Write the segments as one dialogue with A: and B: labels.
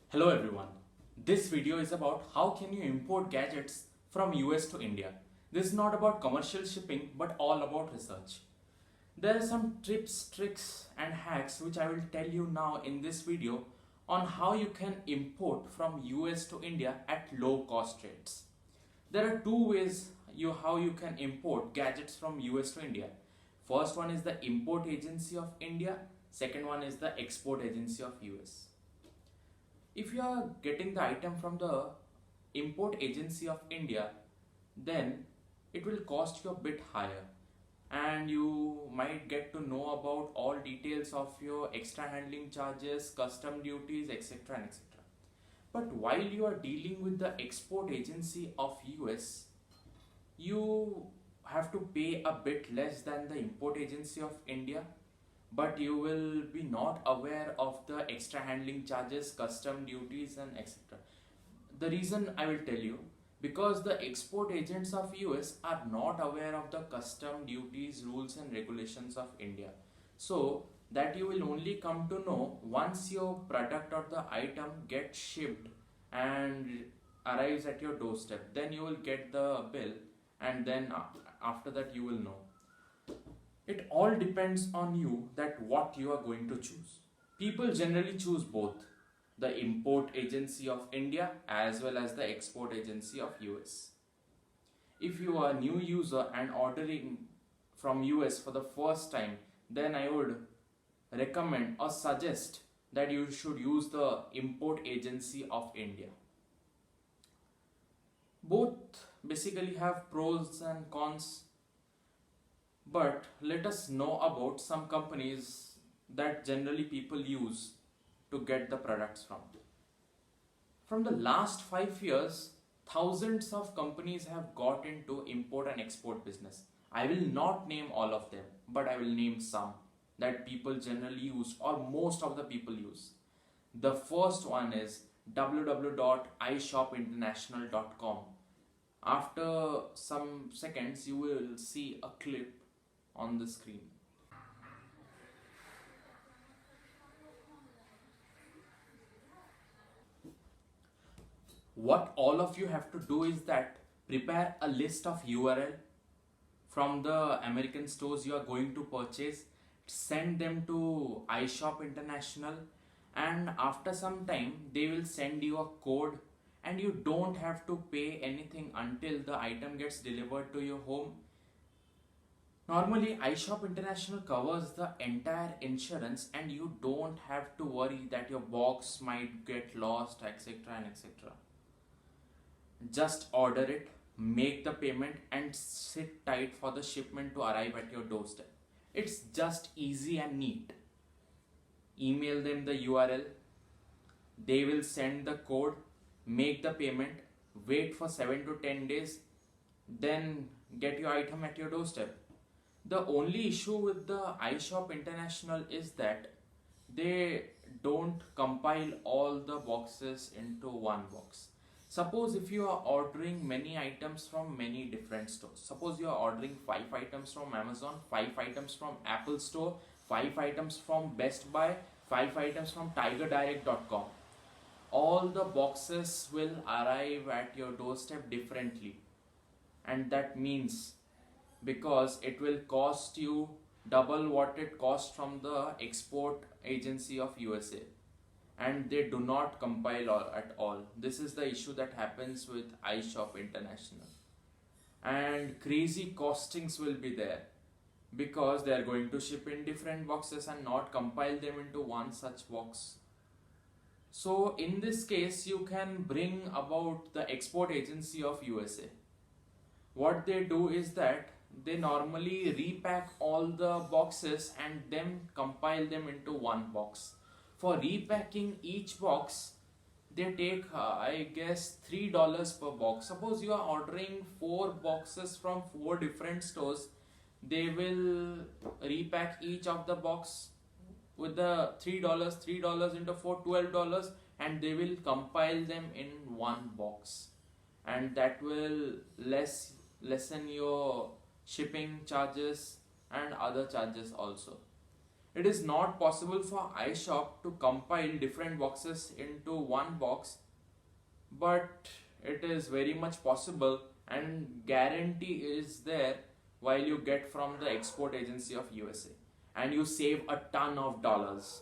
A: Hello everyone. This video is about how can you import gadgets from US to India. This is not about commercial shipping but all about research. There are some tips, tricks and hacks which I will tell you now in this video on how you can import from US to India at low cost rates. There are two ways how you can import gadgets from US to India. First one is the Import Agency of India, second one is the Export Agency of US. If you are getting the item from the Import Agency of India, then it will cost you a bit higher and you might get to know about all details of your extra handling charges, custom duties, etc. and etc. But while you are dealing with the Export Agency of US, you have to pay a bit less than the Import Agency of India, but you will be not aware of the extra handling charges, custom duties and etc. The reason I will tell you, because the export agents of US are not aware of the custom duties, rules and regulations of India. So that you will only come to know once your product or the item gets shipped and arrives at your doorstep. Then you will get the bill and then after that you will know. It all depends on you that what you are going to choose. People generally choose both the Import Agency of India as well as the Export Agency of US. If you are a new user and ordering from US for the first time, then I would recommend or suggest that you should use the Import Agency of India. Both basically have pros and cons, but let us know about some companies that generally people use to get the products from. From the last 5 years, thousands of companies have got into import and export business. I will not name all of them, but I will name some that people generally use or most of the people use. The first one is www.ishopinternational.com. After some seconds, you will see a clip on the screen. What all of you have to do is that prepare a list of URL from the American stores you are going to purchase, send them to iShop International, and after some time they will send you a code and you don't have to pay anything until the item gets delivered to your home. Normally, iShop International covers the entire insurance and you don't have to worry that your box might get lost, etc. and etc. Just order it, make the payment and sit tight for the shipment to arrive at your doorstep. It's just easy and neat. Email them the URL, they will send the code, make the payment, wait for 7 to 10 days, then get your item at your doorstep. The only issue with the iShop International is that they don't compile all the boxes into one box. Suppose if you are ordering many items from many different stores. Suppose you are ordering 5 items from Amazon, 5 items from Apple Store, 5 items from Best Buy, 5 items from TigerDirect.com. All the boxes will arrive at your doorstep differently. And that means because it will cost you double what it costs from the Export Agency of USA, and they do not compile at all. This is the issue that happens with iShop International, and crazy costings will be there because they are going to ship in different boxes and not compile them into one such box. So in this case you can bring about the Export Agency of USA. What they do is that they normally repack all the boxes and then compile them into one box. For repacking each box, they take I guess $3 per box. Suppose you are ordering 4 boxes from 4 different stores, they will repack each of the box with the $3 into 4, $12, and they will compile them in one box, and that will lessen your shipping charges and other charges also. It is not possible for iShop to compile different boxes into one box, but it is very much possible, and guarantee is there while you get from the export agency of USA, and you save a ton of dollars.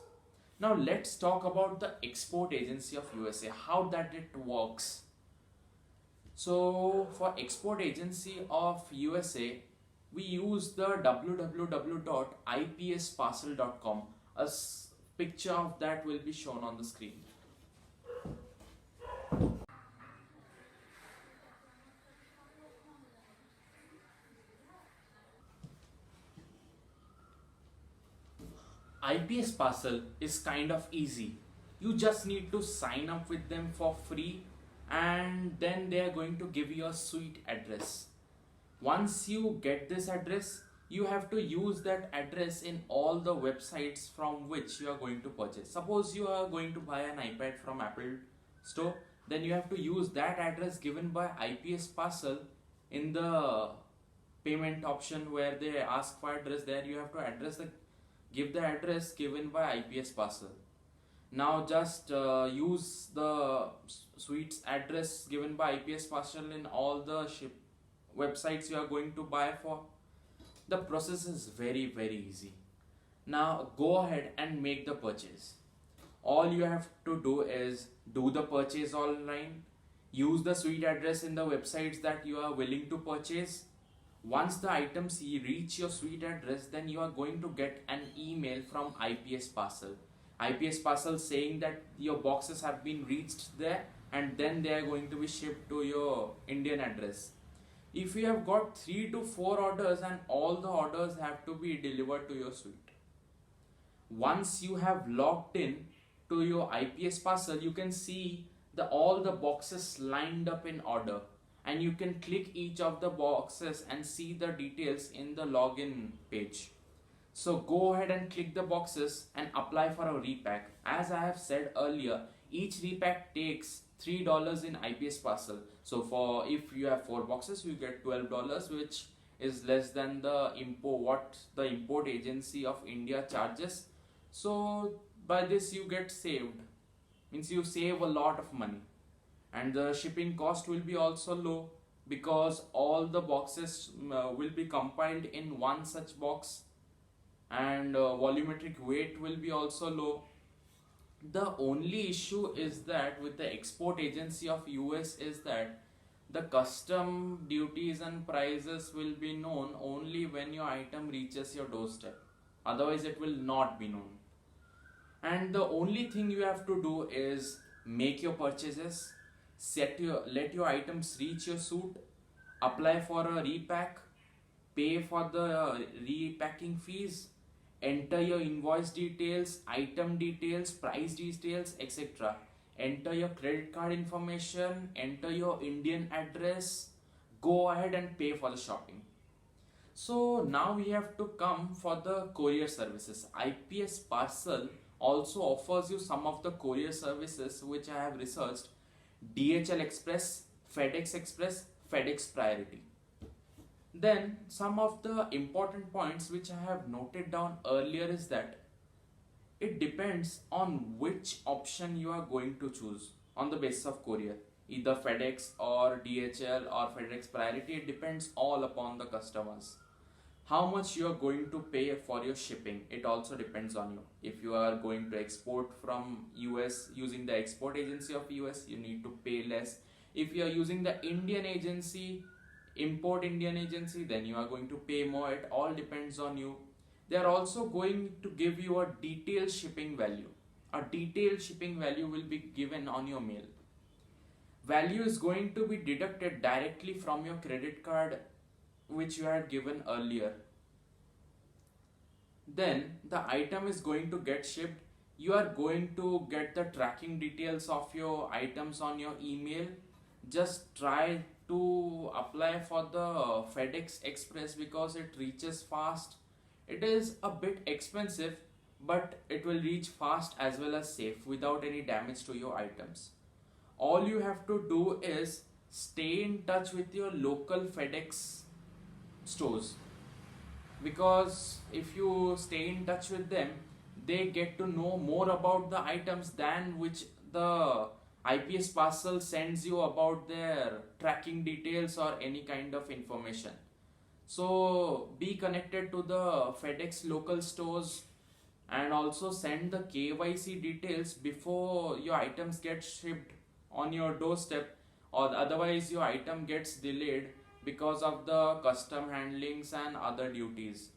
A: Now let's talk about the export agency of USA, how that it works. So for export agency of USA, we use the www.ipsparcel.com. Picture of that will be shown on the screen. IPS Parcel is kind of easy. You just need to sign up with them for free, and then they are going to give you a sweet address. Once you get this address, you have to use that address in all the websites from which you are going to purchase. Suppose you are going to buy an iPad from Apple Store, then you have to use that address given by IPS Parcel in the payment option where they ask for address. There you have to give the address given by IPS Parcel. Now just use the sweets address given by IPS Parcel in all the websites you are going to buy for. The process is very easy. Now go ahead and make the purchase. All you have to do is do the purchase online, use the sweet address in the websites that you are willing to purchase. Once the items reach your sweet address, then you are going to get an email from IPS Parcel. IPS Parcel saying that your boxes have been reached there, and then they are going to be shipped to your Indian address. If you have got 3 to 4 orders, and all the orders have to be delivered to your suite. Once you have logged in to your IPS Parcel, you can see all the boxes lined up in order, and you can click each of the boxes and see the details in the login page. So go ahead and click the boxes and apply for a repack. As I have said earlier, each repack takes $3 in IPS Parcel. So if you have 4 boxes, you get $12, which is less than the import agency of India charges. So by this you get saved, means you save a lot of money, and the shipping cost will be also low because all the boxes will be compiled in one such box, and volumetric weight will be also low. The only issue is that with the export agency of US is that the custom duties and prices will be known only when your item reaches your doorstep. Otherwise it will not be known. And the only thing you have to do is make your purchases, let your items reach your suit, apply for a repack, pay for the repacking fees, enter your invoice details, item details, price details, etc. Enter your credit card information, enter your Indian address, go ahead and pay for the shopping. So now we have to come for the courier services. IPS Parcel also offers you some of the courier services which I have researched: DHL Express, FedEx Express, FedEx Priority. Then some of the important points which I have noted down earlier is that it depends on which option you are going to choose on the basis of courier, either FedEx or DHL or FedEx Priority. It depends all upon the customers. How much you are going to pay for your shipping, it also depends on you. If you are going to export from US using the export agency of US, you need to pay less. If you are using the Indian agency, import Indian agency, then you are going to pay more. It all depends on you. They are also going to give you a detailed shipping value. A detailed shipping value will be given on your mail. Value is going to be deducted directly from your credit card which you had given earlier. Then the item is going to get shipped. You are going to get the tracking details of your items on your email. Just try to apply for the FedEx Express because it reaches fast. It is a bit expensive, but it will reach fast as well as safe without any damage to your items. All you have to do is stay in touch with your local FedEx stores. because if you stay in touch with them, they get to know more about the items than which the IPS parcel sends you about their tracking details or any kind of information. So be connected to the FedEx local stores and also send the KYC details before your items get shipped on your doorstep, or otherwise your item gets delayed because of the custom handlings and other duties.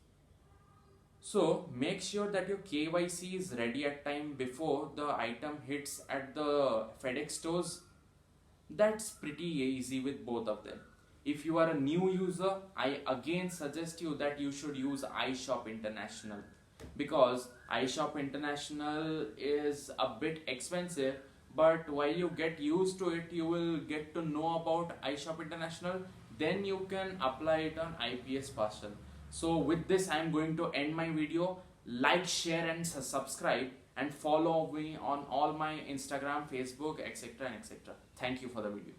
A: So make sure that your KYC is ready at time before the item hits at the FedEx stores. That's pretty easy with both of them. If you are a new user, I again suggest you that you should use iShop International, because iShop International is a bit expensive, but while you get used to it, you will get to know about iShop International, then you can apply it on IPS parcel. So with this, I am going to end my video. Like, share and subscribe, and follow me on all my Instagram, Facebook, etc. and etc. Thank you for the video.